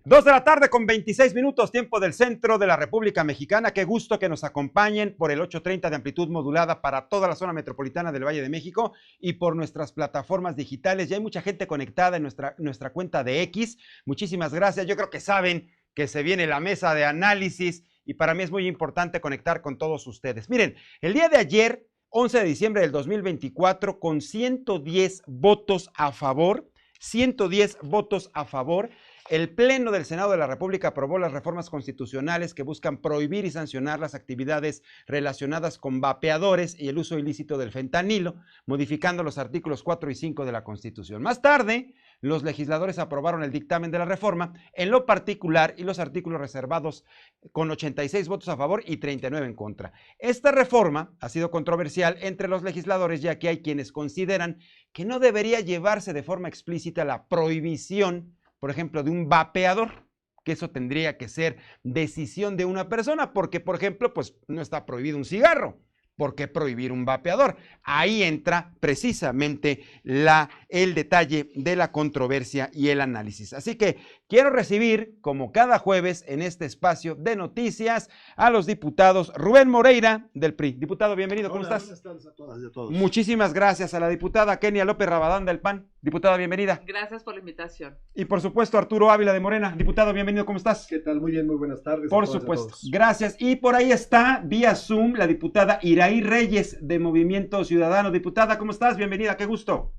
2 de la tarde con 26 minutos, tiempo del centro de la República Mexicana. Qué gusto que nos acompañen por el 830 de amplitud modulada para toda la zona metropolitana del Valle de México y por nuestras plataformas digitales. Ya hay mucha gente conectada en nuestra cuenta de X. Muchísimas gracias. Yo creo que saben que se viene la mesa de análisis y para mí es muy importante conectar con todos ustedes. Miren, el día de ayer, 11 de diciembre del 2024, con 110 votos a favor, 110 votos a favor, el Pleno del Senado de la República aprobó las reformas constitucionales que buscan prohibir y sancionar las actividades relacionadas con vapeadores y el uso ilícito del fentanilo, modificando los artículos 4 y 5 de la Constitución. Más tarde, los legisladores aprobaron el dictamen de la reforma, en lo particular y los artículos reservados con 86 votos a favor y 39 en contra. Esta reforma ha sido controversial entre los legisladores, ya que hay quienes consideran que no debería llevarse de forma explícita la prohibición, por ejemplo, de un vapeador, que eso tendría que ser decisión de una persona, porque, por ejemplo, pues no está prohibido un cigarro. ¿Por qué prohibir un vapeador? Ahí entra precisamente el detalle de la controversia y el análisis. Así que quiero recibir, como cada jueves en este espacio de noticias, a los diputados Rubén Moreira del PRI. Diputado, bienvenido, ¿cómo estás? Buenas tardes a todas y a todos. Muchísimas gracias a la diputada Kenia López Rabadán del PAN. Diputada, bienvenida. Gracias por la invitación. Y por supuesto, Arturo Ávila de Morena. Diputado, bienvenido, ¿cómo estás? ¿Qué tal? Muy bien, muy buenas tardes. Por supuesto, gracias. Y por ahí está, vía Zoom, la diputada Iraí Reyes de Movimiento Ciudadano. Diputada, ¿cómo estás? Bienvenida, qué gusto.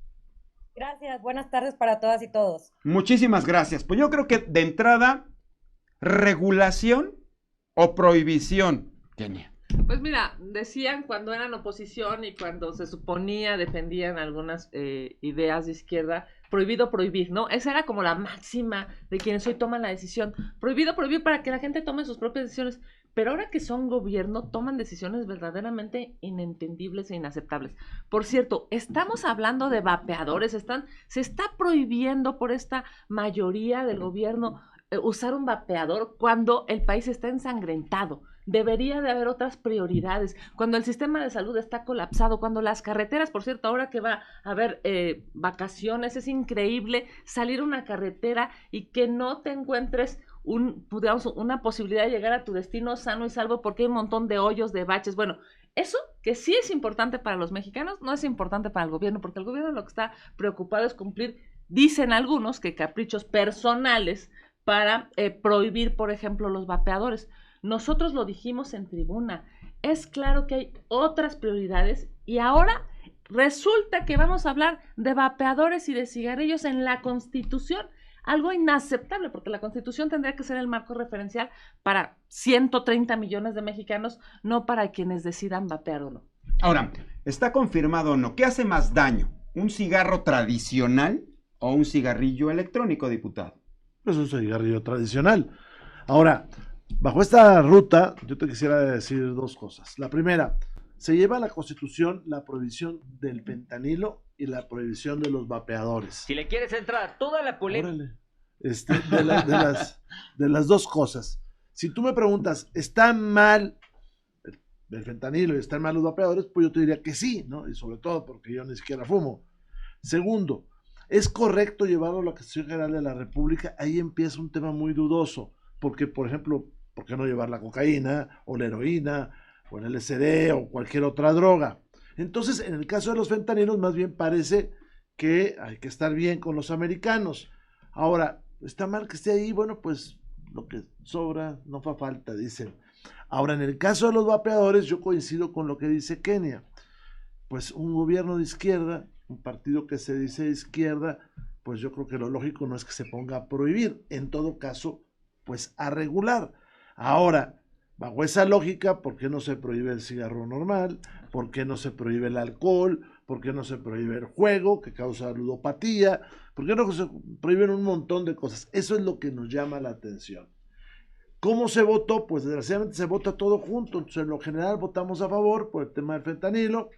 Gracias, buenas tardes para todas y todos. Muchísimas gracias. Pues yo creo que de entrada, regulación o prohibición, Kenia. Pues mira, decían cuando eran oposición y cuando se suponía defendían algunas ideas de izquierda, prohibido prohibir, ¿no? Esa era como la máxima de quienes hoy toman la decisión. Prohibido prohibir para que la gente tome sus propias decisiones. Pero ahora que son gobierno, toman decisiones verdaderamente inentendibles e inaceptables. Por cierto, estamos hablando de vapeadores, se está prohibiendo por esta mayoría del gobierno usar un vapeador cuando el país está ensangrentado. Debería de haber otras prioridades. Cuando el sistema de salud está colapsado, cuando las carreteras, por cierto, ahora que va a haber vacaciones, es increíble salir a una carretera y que no te encuentres una posibilidad de llegar a tu destino sano y salvo porque hay un montón de hoyos, de baches. Bueno, eso que sí es importante para los mexicanos, no es importante para el gobierno, porque el gobierno lo que está preocupado es cumplir, dicen algunos, que caprichos personales para prohibir, por ejemplo, los vapeadores. Nosotros lo dijimos en tribuna, es claro que hay otras prioridades y ahora resulta que vamos a hablar de vapeadores y de cigarrillos en la Constitución, algo inaceptable porque la Constitución tendría que ser el marco referencial para 130 millones de mexicanos, no para quienes decidan vapear o no. Ahora, ¿está confirmado o no? ¿Qué hace más daño? ¿Un cigarro tradicional o un cigarrillo electrónico, diputado? Es un cigarrillo tradicional. Ahora, bajo esta ruta, yo te quisiera decir dos cosas. La primera, se lleva a la Constitución la prohibición del fentanilo y la prohibición de los vapeadores. Si le quieres entrar a toda la polémica. De las dos cosas. Si tú me preguntas, ¿está mal el fentanilo y están mal los vapeadores? Pues yo te diría que sí, ¿no? Y sobre todo porque yo ni siquiera fumo. Segundo, ¿es correcto llevarlo a la Constitución General de la República? Ahí empieza un tema muy dudoso. Porque, por ejemplo, ¿por qué no llevar la cocaína o la heroína o el LSD o cualquier otra droga? Entonces, en el caso de los fentanilos, más bien parece que hay que estar bien con los americanos. Ahora, ¿está mal que esté ahí? Bueno, pues lo que sobra no fa falta, dicen. Ahora, en el caso de los vapeadores, yo coincido con lo que dice Kenia. Pues un gobierno de izquierda, un partido que se dice de izquierda, pues yo creo que lo lógico no es que se ponga a prohibir. En todo caso, pues a regular. Ahora, bajo esa lógica, ¿por qué no se prohíbe el cigarro normal? ¿Por qué no se prohíbe el alcohol? ¿Por qué no se prohíbe el juego que causa ludopatía? ¿Por qué no se prohíben un montón de cosas? Eso es lo que nos llama la atención. ¿Cómo se votó? Pues desgraciadamente se vota todo junto. Entonces, en lo general votamos a favor por el tema del fentanilo,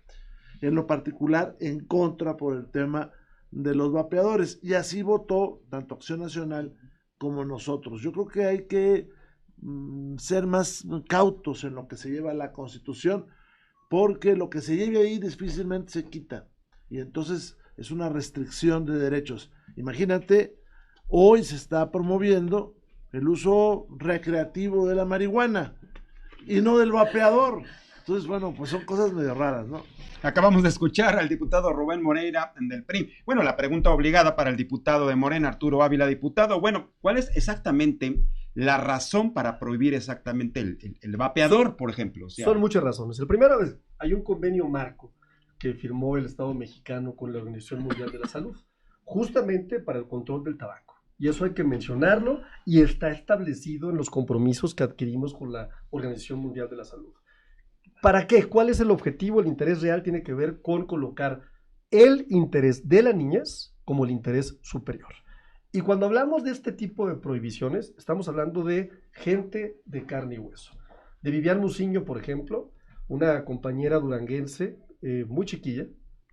en lo particular en contra por el tema de los vapeadores. Y así votó tanto Acción Nacional como nosotros. Yo creo que hay que ser más cautos en lo que se lleva a la Constitución, porque lo que se lleve ahí difícilmente se quita, y entonces es una restricción de derechos. Imagínate, hoy se está promoviendo el uso recreativo de la marihuana y no del vapeador. Entonces, bueno, pues son cosas medio raras, ¿no? Acabamos de escuchar al diputado Rubén Moreira del PRI. Bueno, la pregunta obligada para el diputado de Morena, Arturo Ávila, diputado. Bueno, ¿cuál es exactamente la razón para prohibir exactamente el vapeador, por ejemplo? O sea, son muchas razones. El primero es, hay un convenio marco que firmó el Estado mexicano con la Organización Mundial de la Salud, justamente para el control del tabaco. Y eso hay que mencionarlo y está establecido en los compromisos que adquirimos con la Organización Mundial de la Salud. ¿Para qué? ¿Cuál es el objetivo? El interés real tiene que ver con colocar el interés de las niñas como el interés superior. Y cuando hablamos de este tipo de prohibiciones, estamos hablando de gente de carne y hueso. De Vivian Muciño, por ejemplo, una compañera duranguense muy chiquilla,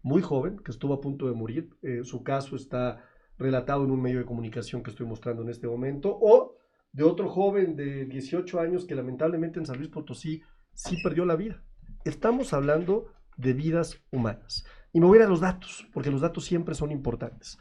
muy joven, que estuvo a punto de morir. Su caso está relatado en un medio de comunicación que estoy mostrando en este momento. O de otro joven de 18 años que lamentablemente en San Luis Potosí sí perdió la vida. Estamos hablando de vidas humanas. Y me voy a ir a los datos, porque los datos siempre son importantes.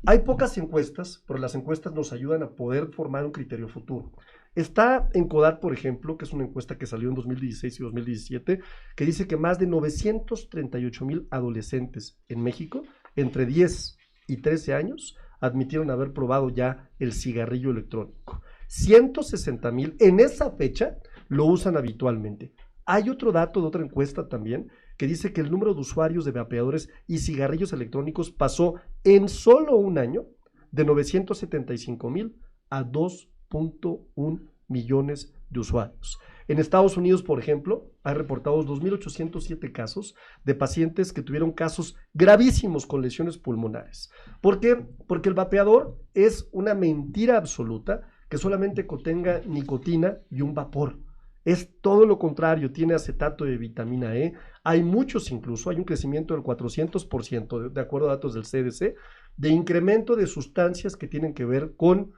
Hay pocas encuestas, pero las encuestas nos ayudan a poder formar un criterio futuro. Está ENCODAT, por ejemplo, que es una encuesta que salió en 2016 y 2017, que dice que más de 938,000 adolescentes en México, entre 10 y 13 años, admitieron haber probado ya el cigarrillo electrónico. 160,000 en esa fecha lo usan habitualmente. Hay otro dato de otra encuesta también que dice que el número de usuarios de vapeadores y cigarrillos electrónicos pasó en solo un año de 975,000 a 2.1 millones de usuarios. En Estados Unidos, por ejemplo, hay reportados 2.807 casos de pacientes que tuvieron casos gravísimos con lesiones pulmonares. ¿Por qué? Porque el vapeador es una mentira absoluta que solamente contenga nicotina y un vapor. Es todo lo contrario, tiene acetato de vitamina E, hay muchos incluso, hay un crecimiento del 400%, de acuerdo a datos del CDC, de incremento de sustancias que tienen que ver con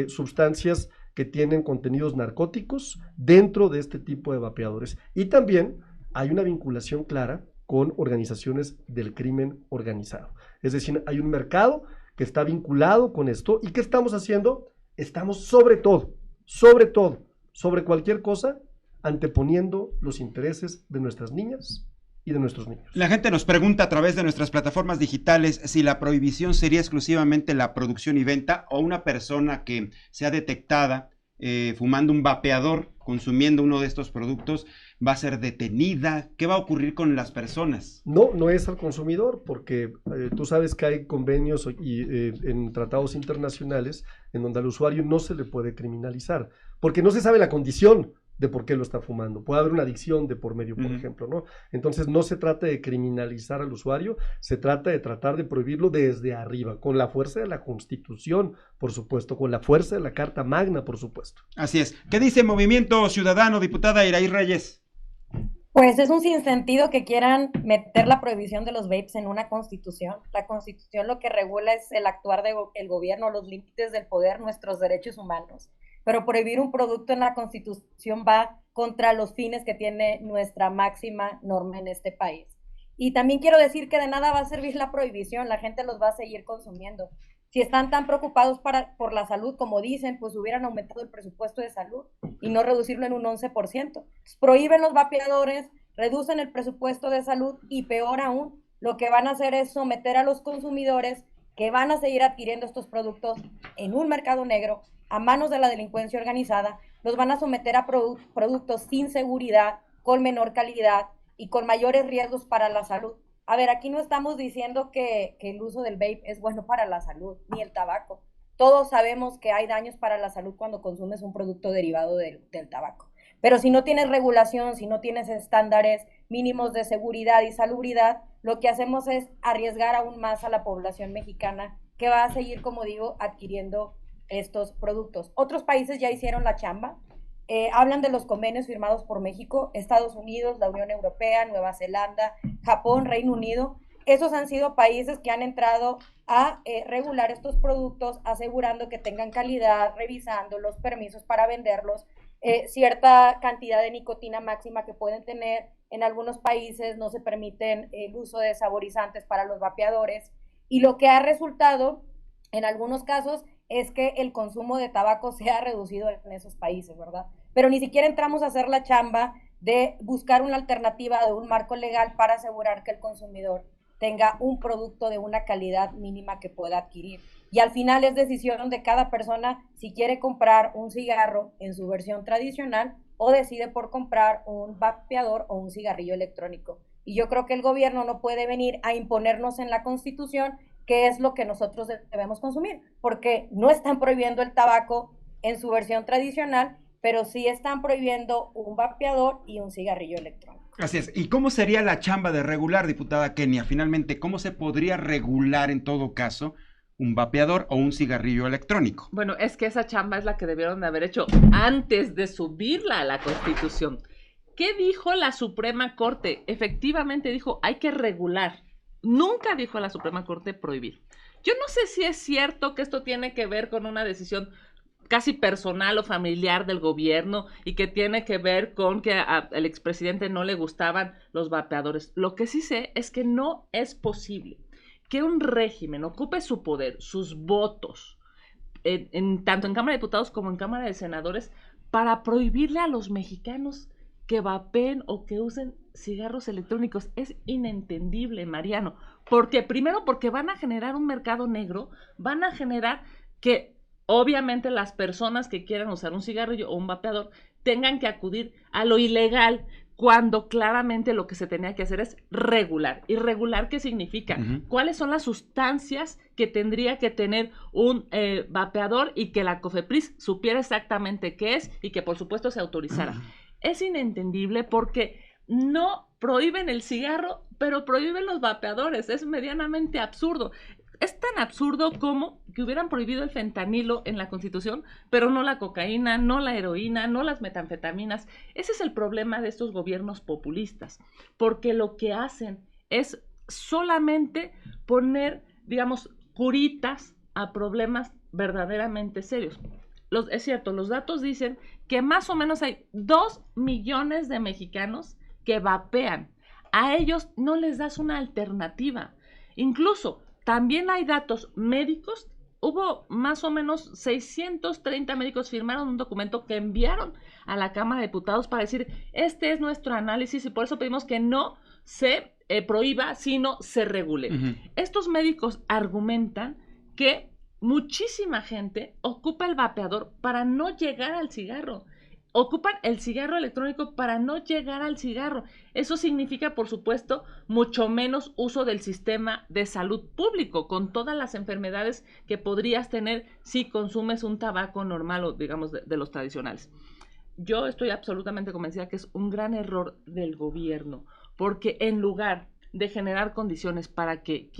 sustancias que tienen contenidos narcóticos dentro de este tipo de vapeadores. Y también hay una vinculación clara con organizaciones del crimen organizado. Es decir, hay un mercado que está vinculado con esto. ¿Y qué estamos haciendo? Estamos sobre cualquier cosa, anteponiendo los intereses de nuestras niñas y de nuestros niños. La gente nos pregunta a través de nuestras plataformas digitales si la prohibición sería exclusivamente la producción y venta o una persona que sea detectada fumando un vapeador, consumiendo uno de estos productos, va a ser detenida. ¿Qué va a ocurrir con las personas? No es al consumidor, porque tú sabes que hay convenios en tratados internacionales en donde al usuario no se le puede criminalizar, porque no se sabe la condición de por qué lo está fumando. Puede haber una adicción de por medio, por ejemplo, ¿no? Entonces no se trata de criminalizar al usuario, se trata de tratar de prohibirlo desde arriba, con la fuerza de la Constitución, por supuesto, con la fuerza de la Carta Magna, por supuesto. Así es. ¿Qué dice Movimiento Ciudadano, diputada Iraí Reyes? Pues es un sinsentido que quieran meter la prohibición de los vapes en una constitución. La constitución lo que regula es el actuar del gobierno, los límites del poder, nuestros derechos humanos. Pero prohibir un producto en la Constitución va contra los fines que tiene nuestra máxima norma en este país. Y también quiero decir que de nada va a servir la prohibición, la gente los va a seguir consumiendo. Si están tan preocupados por la salud, como dicen, pues hubieran aumentado el presupuesto de salud y no reducirlo en un 11%. Pues prohíben los vapeadores, reducen el presupuesto de salud y peor aún, lo que van a hacer es someter a los consumidores que van a seguir adquiriendo estos productos en un mercado negro, a manos de la delincuencia organizada, los van a someter a productos sin seguridad, con menor calidad y con mayores riesgos para la salud. A ver, aquí no estamos diciendo que el uso del vape es bueno para la salud, ni el tabaco. Todos sabemos que hay daños para la salud cuando consumes un producto derivado del tabaco. Pero si no tienes regulación, si no tienes estándares mínimos de seguridad y salubridad, lo que hacemos es arriesgar aún más a la población mexicana que va a seguir, como digo, adquiriendo estos productos. Otros países ya hicieron la chamba, hablan de los convenios firmados por México, Estados Unidos, la Unión Europea, Nueva Zelanda, Japón, Reino Unido. Esos han sido países que han entrado a regular estos productos, asegurando que tengan calidad, revisando los permisos para venderlos, cierta cantidad de nicotina máxima que pueden tener. En algunos países no se permiten el uso de saborizantes para los vapeadores, y lo que ha resultado en algunos casos es que el consumo de tabaco se ha reducido en esos países, ¿verdad? Pero ni siquiera entramos a hacer la chamba de buscar una alternativa de un marco legal para asegurar que el consumidor tenga un producto de una calidad mínima que pueda adquirir. Y al final es decisión de cada persona si quiere comprar un cigarro en su versión tradicional o decide por comprar un vapeador o un cigarrillo electrónico. Y yo creo que el gobierno no puede venir a imponernos en la Constitución qué es lo que nosotros debemos consumir, porque no están prohibiendo el tabaco en su versión tradicional, pero sí están prohibiendo un vapeador y un cigarrillo electrónico. Así es. ¿Y cómo sería la chamba de regular, diputada Kenia? Finalmente, ¿cómo se podría regular en todo caso un vapeador o un cigarrillo electrónico? Bueno, es que esa chamba es la que debieron de haber hecho antes de subirla a la Constitución. ¿Qué dijo la Suprema Corte? Efectivamente dijo, hay que regular. Nunca dijo la Suprema Corte prohibir. Yo no sé si es cierto que esto tiene que ver con una decisión casi personal o familiar del gobierno y que tiene que ver con que al expresidente no le gustaban los vapeadores. Lo que sí sé es que no es posible que un régimen ocupe su poder, sus votos, tanto en Cámara de Diputados como en Cámara de Senadores, para prohibirle a los mexicanos que vapeen o que usen cigarros electrónicos. Es inentendible, Mariano, porque primero porque van a generar un mercado negro, van a generar que obviamente las personas que quieran usar un cigarrillo o un vapeador tengan que acudir a lo ilegal, cuando claramente lo que se tenía que hacer es regular. ¿Y regular qué significa? ¿Cuáles son las sustancias que tendría que tener un vapeador y que la COFEPRIS supiera exactamente qué es y que por supuesto se autorizara? Es inentendible porque no prohíben el cigarro, pero prohíben los vapeadores. Es medianamente absurdo. Es tan absurdo como que hubieran prohibido el fentanilo en la Constitución, pero no la cocaína, no la heroína, no las metanfetaminas. Ese es el problema de estos gobiernos populistas, porque lo que hacen es solamente poner, digamos, curitas a problemas verdaderamente serios. Es cierto, los datos dicen que más o menos hay 2 millones de mexicanos que vapean. A ellos no les das una alternativa. Incluso también hay datos médicos. Hubo más o menos 630 médicos firmaron un documento que enviaron a la Cámara de Diputados para decir, este es nuestro análisis y por eso pedimos que no se prohíba, sino se regule. Estos médicos argumentan que muchísima gente ocupa el vapeador para no llegar al cigarro. Ocupan el cigarro electrónico para no llegar al cigarro. Eso significa, por supuesto, mucho menos uso del sistema de salud público, con todas las enfermedades que podrías tener si consumes un tabaco normal o, digamos, de los tradicionales. Yo estoy absolutamente convencida que es un gran error del gobierno, porque en lugar de generar condiciones para que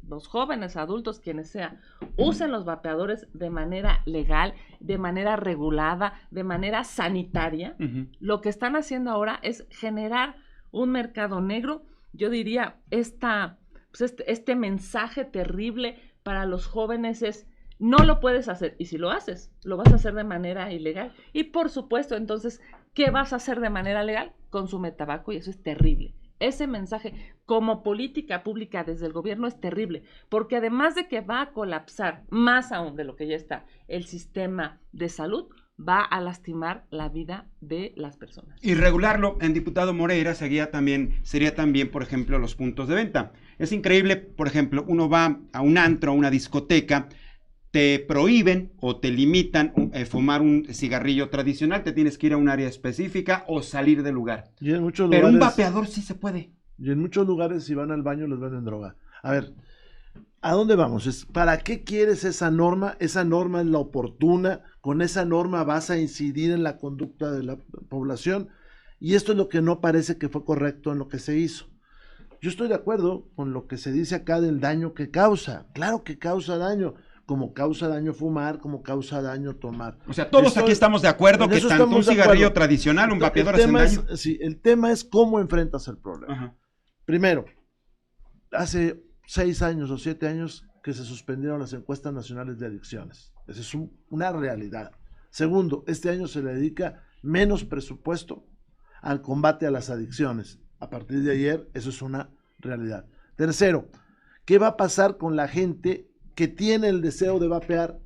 los jóvenes, adultos, quienes sean, usen los vapeadores de manera legal, de manera regulada, de manera sanitaria. Lo que están haciendo ahora es generar un mercado negro. Yo diría, este mensaje terrible para los jóvenes es, no lo puedes hacer, y si lo haces, lo vas a hacer de manera ilegal. Y por supuesto, entonces, ¿qué vas a hacer de manera legal? Consume tabaco, y eso es terrible. Ese mensaje como política pública desde el gobierno es terrible, porque además de que va a colapsar más aún de lo que ya está el sistema de salud, va a lastimar la vida de las personas. Y regularlo en diputado Moreira sería también, por ejemplo, los puntos de venta. Es increíble, por ejemplo, uno va a un antro, a una discoteca, te prohíben o te limitan fumar un cigarrillo tradicional, te tienes que ir a un área específica o salir del lugar. Y en muchos Pero lugares, un vapeador sí se puede. Y en muchos lugares, si van al baño, les venden droga. A ver, ¿a dónde vamos? ¿Para qué quieres esa norma? Esa norma es la oportuna. Con esa norma vas a incidir en la conducta de la población. Y esto es lo que no parece que fue correcto en lo que se hizo. Yo estoy de acuerdo con lo que se dice acá del daño que causa. Claro que causa daño. Como causa daño fumar, como causa daño tomar. O sea, todos aquí estamos de acuerdo que tanto un cigarrillo tradicional, un vapeador hacen daño. Sí, el tema es cómo enfrentas el problema. Primero, hace 6 años o 7 años que se suspendieron las encuestas nacionales de adicciones. Esa es una realidad. Segundo, este año se le dedica menos presupuesto al combate a las adicciones. A partir de ayer, eso es una realidad. Tercero, ¿qué va a pasar con la gente que tiene el deseo de vapear,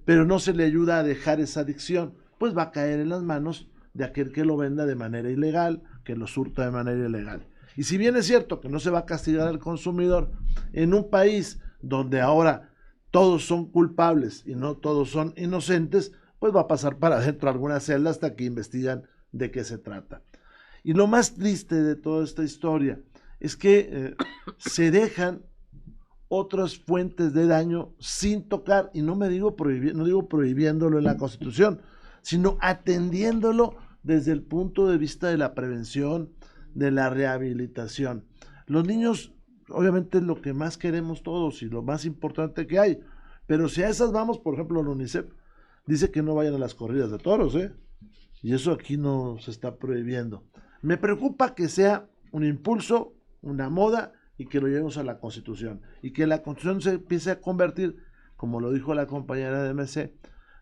pero no se le ayuda a dejar esa adicción, pues va a caer en las manos de aquel que lo venda de manera ilegal, que lo surta de manera ilegal. Y si bien es cierto que no se va a castigar al consumidor, en un país donde ahora todos son culpables y no todos son inocentes, pues va a pasar para adentro alguna celda hasta que investigan de qué se trata. Y lo más triste de toda esta historia es que se dejan otras fuentes de daño sin tocar, y no digo prohibiéndolo en la Constitución, sino atendiéndolo desde el punto de vista de la prevención, de la rehabilitación. Los niños, obviamente, es lo que más queremos todos y lo más importante que hay, pero si a esas vamos, por ejemplo, la UNICEF dice que no vayan a las corridas de toros, y eso aquí no se está prohibiendo. Me preocupa que sea un impulso, una moda, y que lo llevemos a la Constitución, y que la Constitución se empiece a convertir, como lo dijo la compañera de MC,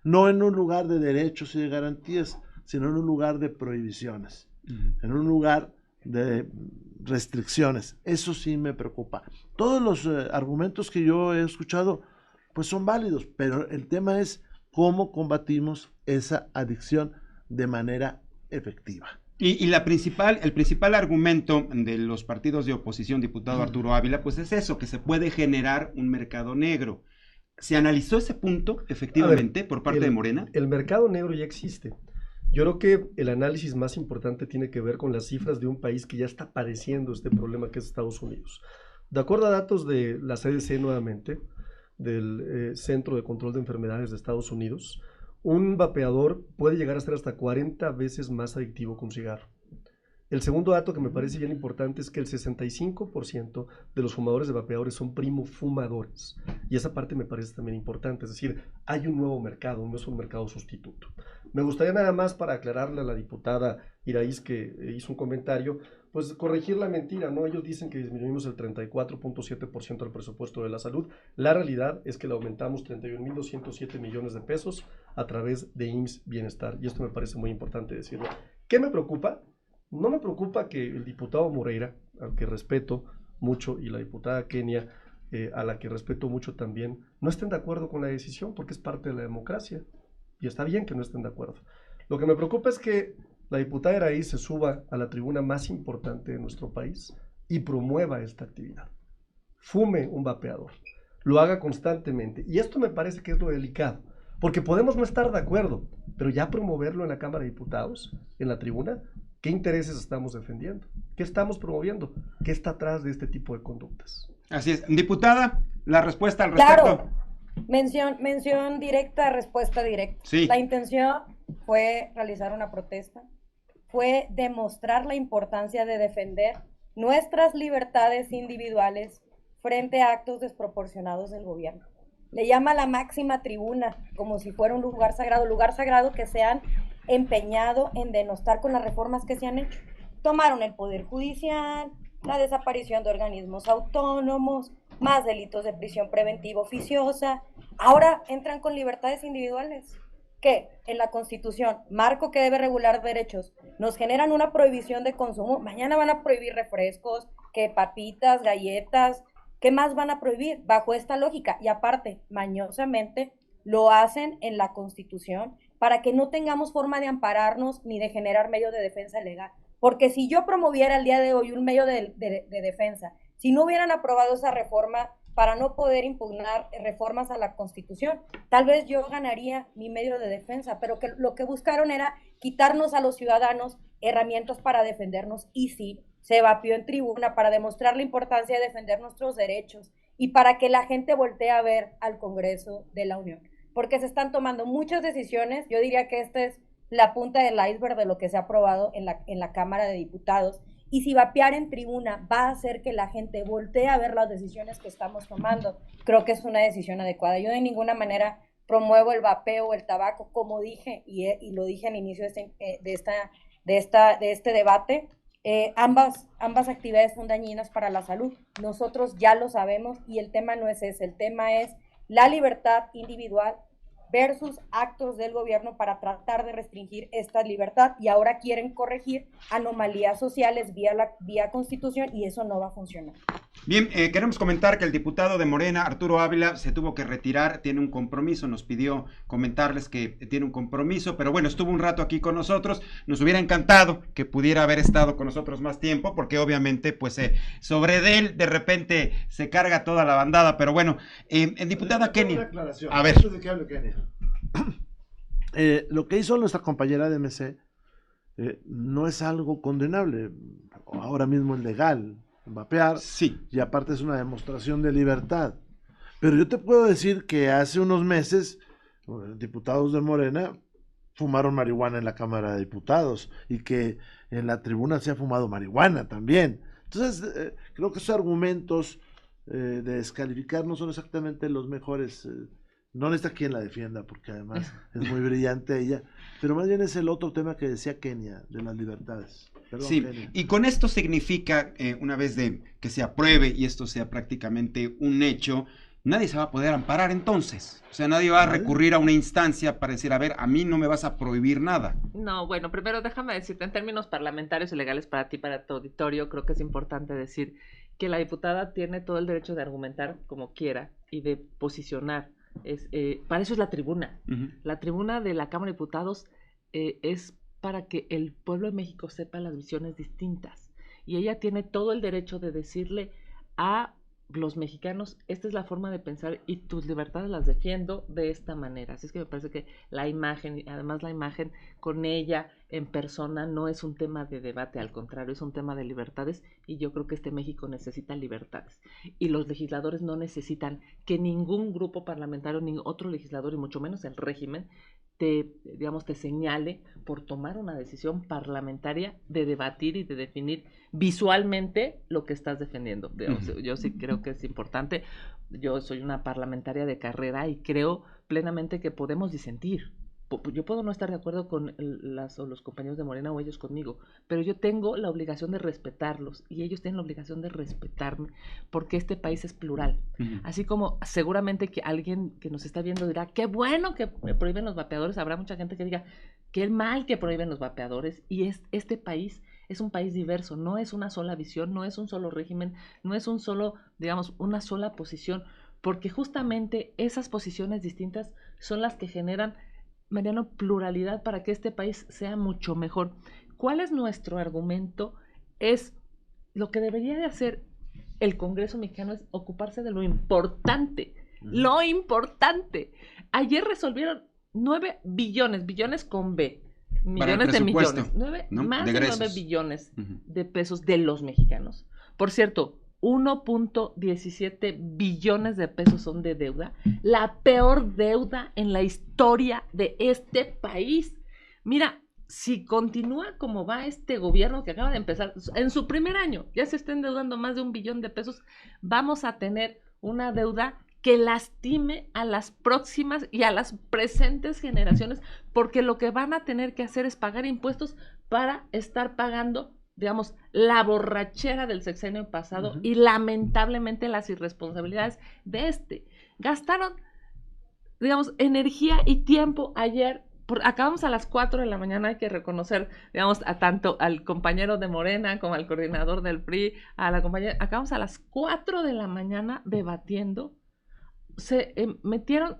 no en un lugar de derechos y de garantías, sino en un lugar de prohibiciones, en un lugar de restricciones. Eso sí me preocupa. Todos los argumentos que yo he escuchado, pues son válidos, pero el tema es cómo combatimos esa adicción de manera efectiva. Y el principal argumento de los partidos de oposición, diputado Arturo Ávila, pues es eso, que se puede generar un mercado negro. ¿Se analizó ese punto, efectivamente, por parte de Morena? El mercado negro ya existe. Yo creo que el análisis más importante tiene que ver con las cifras de un país que ya está padeciendo este problema, que es Estados Unidos. De acuerdo a datos de la CDC nuevamente, del Centro de Control de Enfermedades de Estados Unidos, un vapeador puede llegar a ser hasta 40 veces más adictivo que un cigarro. El segundo dato que me parece bien importante es que el 65% de los fumadores de vapeadores son primofumadores. Y esa parte me parece también importante, es decir, hay un nuevo mercado, no es un mercado sustituto. Me gustaría nada más, para aclararle a la diputada Iraíz, que hizo un comentario, pues corregir la mentira, ¿no? Ellos dicen que disminuimos el 34.7% del presupuesto de la salud. La realidad es que le aumentamos 31.207 millones de pesos a través de IMSS Bienestar. Y esto me parece muy importante decirlo. ¿Qué me preocupa? No me preocupa que el diputado Moreira, al que respeto mucho, y la diputada Kenia, a la que respeto mucho también, no estén de acuerdo con la decisión, porque es parte de la democracia. Y está bien que no estén de acuerdo. Lo que me preocupa es que la diputada Iraíz se suba a la tribuna más importante de nuestro país y promueva esta actividad. Fume un vapeador, lo haga constantemente. Y esto me parece que es lo delicado, porque podemos no estar de acuerdo, pero ya promoverlo en la Cámara de Diputados, en la tribuna, ¿qué intereses estamos defendiendo? ¿Qué estamos promoviendo? ¿Qué está atrás de este tipo de conductas? Así es. Diputada, la respuesta al respecto. Claro, mención directa, respuesta directa. Sí. La intención fue realizar una protesta, fue demostrar la importancia de defender nuestras libertades individuales frente a actos desproporcionados del gobierno. Le llama la máxima tribuna, como si fuera un lugar sagrado que se han empeñado en denostar con las reformas que se han hecho. Tomaron el Poder Judicial, la desaparición de organismos autónomos, más delitos de prisión preventiva oficiosa. Ahora entran con libertades individuales, que en la Constitución, marco que debe regular derechos, nos generan una prohibición de consumo. Mañana van a prohibir refrescos, que papitas, galletas, ¿qué más van a prohibir bajo esta lógica? Y aparte, mañosamente, lo hacen en la Constitución para que no tengamos forma de ampararnos ni de generar medio de defensa legal. Porque si yo promoviera el día de hoy un medio de defensa, si no hubieran aprobado esa reforma para no poder impugnar reformas a la Constitución, tal vez yo ganaría mi medio de defensa, pero que lo que buscaron era quitarnos a los ciudadanos herramientas para defendernos, y sí, se vapeó en tribuna para demostrar la importancia de defender nuestros derechos y para que la gente voltee a ver al Congreso de la Unión, porque se están tomando muchas decisiones. Yo diría que esta es la punta del iceberg de lo que se ha aprobado en la Cámara de Diputados, y si vapear en tribuna va a hacer que la gente voltee a ver las decisiones que estamos tomando, creo que es una decisión adecuada. Yo de ninguna manera promuevo el vapeo o el tabaco, como dije, y lo dije al inicio de este debate. Ambas actividades son dañinas para la salud, nosotros ya lo sabemos, y el tema no es ese, el tema es la libertad individual versus actos del gobierno para tratar de restringir esta libertad, y ahora quieren corregir anomalías sociales vía Constitución, y eso no va a funcionar. Bien, queremos comentar que el diputado de Morena, Arturo Ávila, se tuvo que retirar, tiene un compromiso, nos pidió comentarles que tiene un compromiso, pero bueno, estuvo un rato aquí con nosotros, nos hubiera encantado que pudiera haber estado con nosotros más tiempo, porque obviamente, pues, sobre de él, de repente, se carga toda la bandada, pero bueno, diputada Kenia, a ver. Antes de que hable Kenia. Lo que hizo nuestra compañera de MC no es algo condenable, ahora mismo es legal, vapear, Sí. y aparte es una demostración de libertad. Pero yo te puedo decir que hace unos meses diputados de Morena fumaron marihuana en la Cámara de Diputados y que en la tribuna se ha fumado marihuana también. Entonces, creo que esos argumentos de descalificar no son exactamente los mejores. No necesita quien la defienda, porque además es muy brillante ella, pero más bien es el otro tema que decía Kenia, de las libertades. Perdón, Sí, Kenia. y con esto significa, una vez de que se apruebe y esto sea prácticamente un hecho, nadie se va a poder amparar entonces. O sea, nadie va a recurrir a una instancia para decir, a ver, a mí no me vas a prohibir nada. No, bueno, primero déjame decirte, en términos parlamentarios y legales para ti, para tu auditorio, creo que es importante decir que la diputada tiene todo el derecho de argumentar como quiera y de posicionar. Para eso es la tribuna. Uh-huh. La tribuna de la Cámara de Diputados es para que el pueblo de México sepa las visiones distintas. Y ella tiene todo el derecho de decirle a los mexicanos, esta es la forma de pensar y tus libertades las defiendo de esta manera. Así es que me parece que la imagen, además la imagen con ella en persona no es un tema de debate, al contrario, es un tema de libertades y yo creo que este México necesita libertades. Y los legisladores no necesitan que ningún grupo parlamentario, ni otro legislador, y mucho menos el régimen, te señale por tomar una decisión parlamentaria de debatir y de definir visualmente lo que estás defendiendo. Yo sí creo que es importante. Yo soy una parlamentaria de carrera y creo plenamente que podemos disentir. Yo puedo no estar de acuerdo con los compañeros de Morena o ellos conmigo, pero yo tengo la obligación de respetarlos y ellos tienen la obligación de respetarme porque este país es plural. Uh-huh. Así como seguramente que alguien que nos está viendo dirá, qué bueno que prohíben los vapeadores, habrá mucha gente que diga, qué mal que prohíben los vapeadores, y este país es un país diverso, no es una sola visión, no es un solo régimen, no es un solo, una sola posición, porque justamente esas posiciones distintas son las que generan, Mariano, pluralidad para que este país sea mucho mejor. ¿Cuál es nuestro argumento? Es lo que debería de hacer el Congreso mexicano es ocuparse de lo importante. Lo importante. Ayer resolvieron 9 billones, billones con B, millones de millones, más de 9 billones de pesos de los mexicanos. Por cierto, 1.17 billones de pesos son de deuda, la peor deuda en la historia de este país. Mira, si continúa como va este gobierno que acaba de empezar, en su primer año ya se está endeudando más de 1 billón de pesos, vamos a tener una deuda que lastime a las próximas y a las presentes generaciones, porque lo que van a tener que hacer es pagar impuestos para estar pagando, la borrachera del sexenio pasado y lamentablemente las irresponsabilidades de este. Gastaron, energía y tiempo ayer. Acabamos a las 4 de la mañana, hay que reconocer, a tanto al compañero de Morena como al coordinador del PRI, a la compañera, acabamos a las 4 de la mañana debatiendo. Se metieron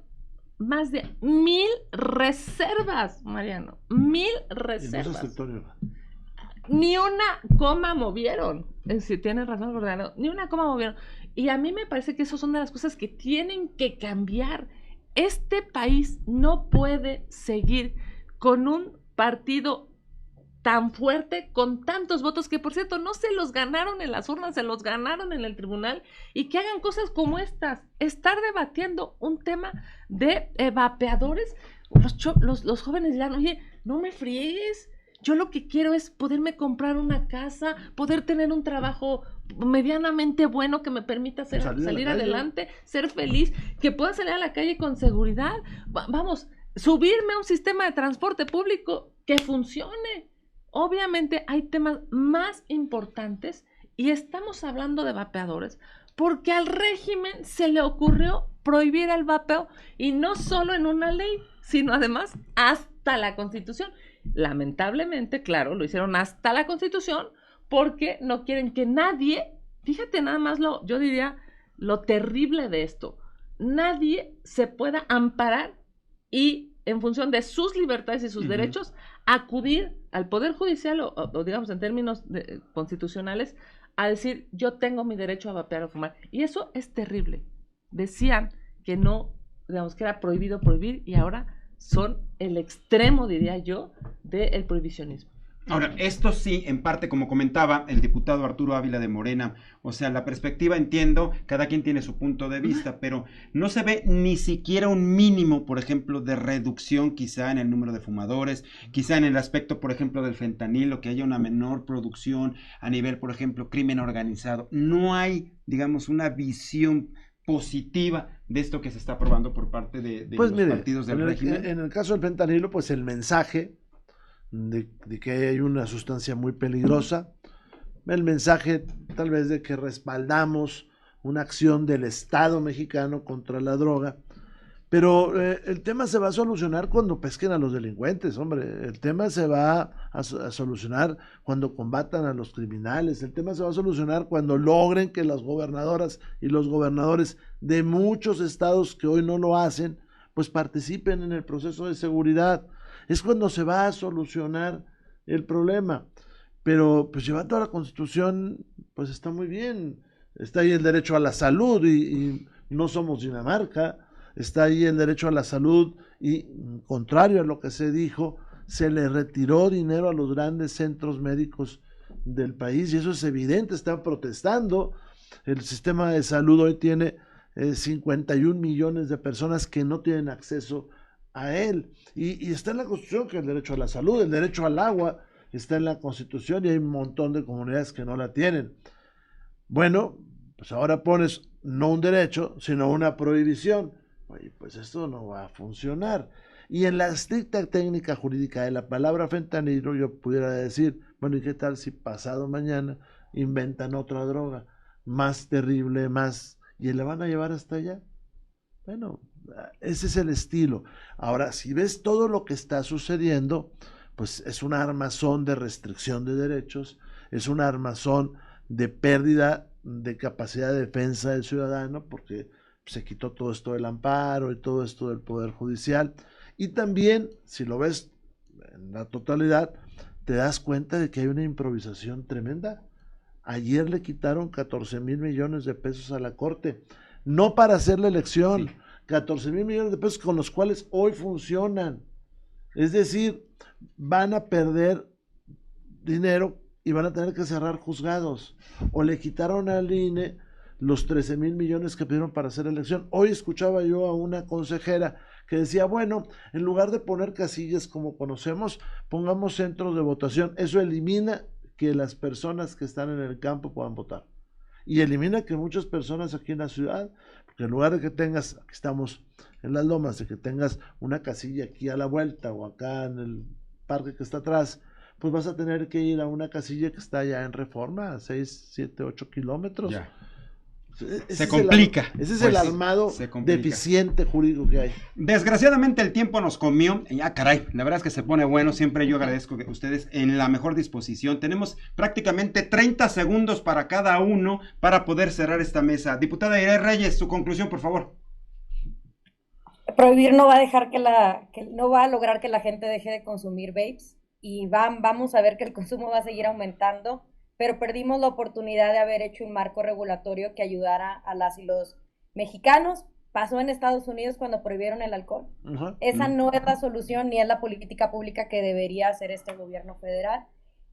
más de 1,000 reservas, Mariano, 1,000 reservas. Ni una coma movieron. Si tienes razón, Gordano, ni una coma movieron. Y a mí me parece que esas son de las cosas que tienen que cambiar. Este país no puede seguir con un partido tan fuerte, con tantos votos, que por cierto no se los ganaron en las urnas, se los ganaron en el tribunal, y que hagan cosas como estas, estar debatiendo un tema de vapeadores. Los jóvenes dirán, oye, no me friegues, yo lo que quiero es poderme comprar una casa, poder tener un trabajo medianamente bueno que me permita salir adelante, ser feliz, que pueda salir a la calle con seguridad, subirme a un sistema de transporte público que funcione. Obviamente hay temas más importantes y estamos hablando de vapeadores porque al régimen se le ocurrió prohibir el vapeo, y no solo en una ley, sino además hasta la Constitución. Lamentablemente, claro, lo hicieron hasta la Constitución porque no quieren que nadie Fíjate nada más yo diría, lo terrible de esto. Nadie se pueda amparar y, en función de sus libertades y sus derechos, acudir al Poder Judicial o digamos en términos constitucionales, a decir, yo tengo mi derecho a vapear o fumar. Y eso es terrible. Decían que no, digamos, que era prohibido prohibir, y ahora son el extremo, diría yo, del prohibicionismo. Ahora, esto sí, en parte, como comentaba el diputado Arturo Ávila de Morena, o sea, la perspectiva, entiendo, cada quien tiene su punto de vista, pero no se ve ni siquiera un mínimo, por ejemplo, de reducción quizá en el número de fumadores, quizá en el aspecto, por ejemplo, del fentanilo, que haya una menor producción a nivel, por ejemplo, crimen organizado. No hay, digamos, una visión positiva de esto que se está aprobando por parte de pues los mire, partidos del régimen. En el caso del fentanilo, pues el mensaje de que hay una sustancia muy peligrosa, el mensaje tal vez de que respaldamos una acción del Estado mexicano contra la droga, pero el tema se va a solucionar cuando pesquen a los delincuentes, hombre, el tema se va a solucionar cuando combatan a los criminales, el tema se va a solucionar cuando logren que las gobernadoras y los gobernadores de muchos estados que hoy no lo hacen, pues participen en el proceso de seguridad. Es cuando se va a solucionar el problema. Pero pues llevando a la Constitución, pues está muy bien. Está ahí el derecho a la salud y no somos Dinamarca. Está ahí el derecho a la salud y, contrario a lo que se dijo, se le retiró dinero a los grandes centros médicos del país y eso es evidente, están protestando. El sistema de salud hoy tiene 51 millones de personas que no tienen acceso a él, y está en la Constitución que el derecho a la salud, el derecho al agua está en la Constitución y hay un montón de comunidades que no la tienen. Bueno, pues ahora pones no un derecho, sino una prohibición. Oye, pues esto no va a funcionar. Y en la estricta técnica jurídica de la palabra fentanilo, yo pudiera decir, bueno, ¿y qué tal si pasado mañana inventan otra droga más terrible, más, y la van a llevar hasta allá? Bueno, ese es el estilo. Ahora, si ves todo lo que está sucediendo, pues es un armazón de restricción de derechos, es un armazón de pérdida de capacidad de defensa del ciudadano, porque se quitó todo esto del amparo y todo esto del Poder Judicial. Y también, si lo ves en la totalidad, te das cuenta de que hay una improvisación tremenda. Ayer le quitaron 14,000 millones de pesos a la Corte, no para hacer la elección, sí. 14,000 millones de pesos con los cuales hoy funcionan. Es decir, van a perder dinero y van a tener que cerrar juzgados. O le quitaron al INE los 13,000 millones que pidieron para hacer la elección. Hoy escuchaba yo a una consejera que decía, bueno, en lugar de poner casillas como conocemos, pongamos centros de votación. Eso elimina que las personas que están en el campo puedan votar. Y elimina que muchas personas aquí en la ciudad, porque en lugar de que tengas, aquí estamos en Las Lomas, de que tengas una casilla aquí a la vuelta o acá en el parque que está atrás, pues vas a tener que ir a una casilla que está ya en Reforma, a 6, 7, 8 kilómetros. Ya. Se complica. Ese es el armado deficiente jurídico que hay. Desgraciadamente el tiempo nos comió. Ya, caray, la verdad es que se pone bueno. Siempre yo agradezco que ustedes en la mejor disposición. Tenemos prácticamente 30 segundos para cada uno para poder cerrar esta mesa. Diputada Irene Reyes, su conclusión, por favor. Prohibir no va a dejar no va a lograr que la gente deje de consumir vapes y vamos a ver que el consumo va a seguir aumentando. Pero perdimos la oportunidad de haber hecho un marco regulatorio que ayudara a las y los mexicanos. Pasó en Estados Unidos cuando prohibieron el alcohol. Esa no es la solución ni es la política pública que debería hacer este gobierno federal.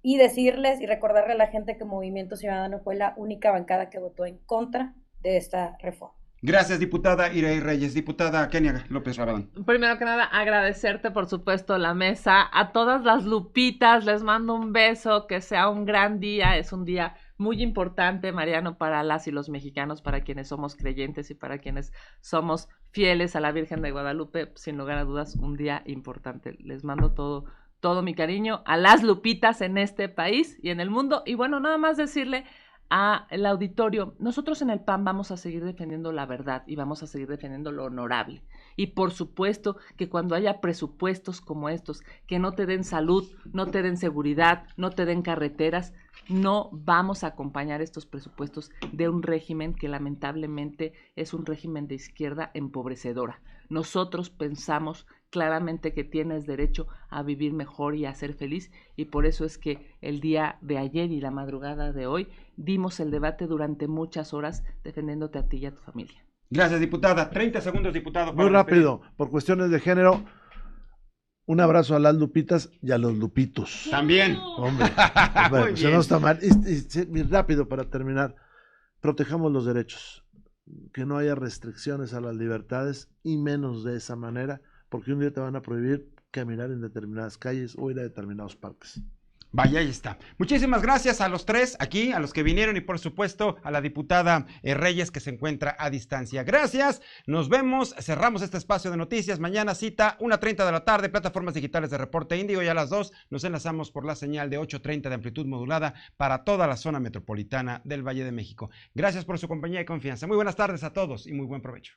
Y decirles y recordarle a la gente que Movimiento Ciudadano fue la única bancada que votó en contra de esta reforma. Gracias, diputada Irene Reyes. Diputada Kenia López Rabadán. Primero que nada, agradecerte, por supuesto, la mesa. A todas las Lupitas les mando un beso, que sea un gran día. Es un día muy importante, Mariano, para las y los mexicanos, para quienes somos creyentes y para quienes somos fieles a la Virgen de Guadalupe. Sin lugar a dudas, un día importante. Les mando todo mi cariño a las Lupitas en este país y en el mundo. Y bueno, nada más decirle al auditorio, nosotros en el PAN vamos a seguir defendiendo la verdad y vamos a seguir defendiendo lo honorable. Y por supuesto que cuando haya presupuestos como estos, que no te den salud, no te den seguridad, no te den carreteras, no vamos a acompañar estos presupuestos de un régimen que lamentablemente es un régimen de izquierda empobrecedora. Nosotros pensamos claramente que tienes derecho a vivir mejor y a ser feliz, y por eso es que el día de ayer y la madrugada de hoy dimos el debate durante muchas horas defendiéndote a ti y a tu familia. Gracias, diputada. 30 segundos, diputado. Muy rápido, por cuestiones de género, un abrazo a las Lupitas y a los Lupitos. También. Hombre, Muy se bien. no está mal. Y rápido para terminar, protejamos los derechos, que no haya restricciones a las libertades y menos de esa manera, porque un día te van a prohibir caminar en determinadas calles o ir a determinados parques. Vaya, ahí está. Muchísimas gracias a los tres aquí, a los que vinieron y por supuesto a la diputada Reyes que se encuentra a distancia. Gracias, nos vemos, cerramos este espacio de noticias. Mañana cita 1:30 de la tarde, plataformas digitales de Reporte Índigo, y a las 2 nos enlazamos por la señal de 8:30 de amplitud modulada para toda la zona metropolitana del Valle de México. Gracias por su compañía y confianza. Muy buenas tardes a todos y muy buen provecho.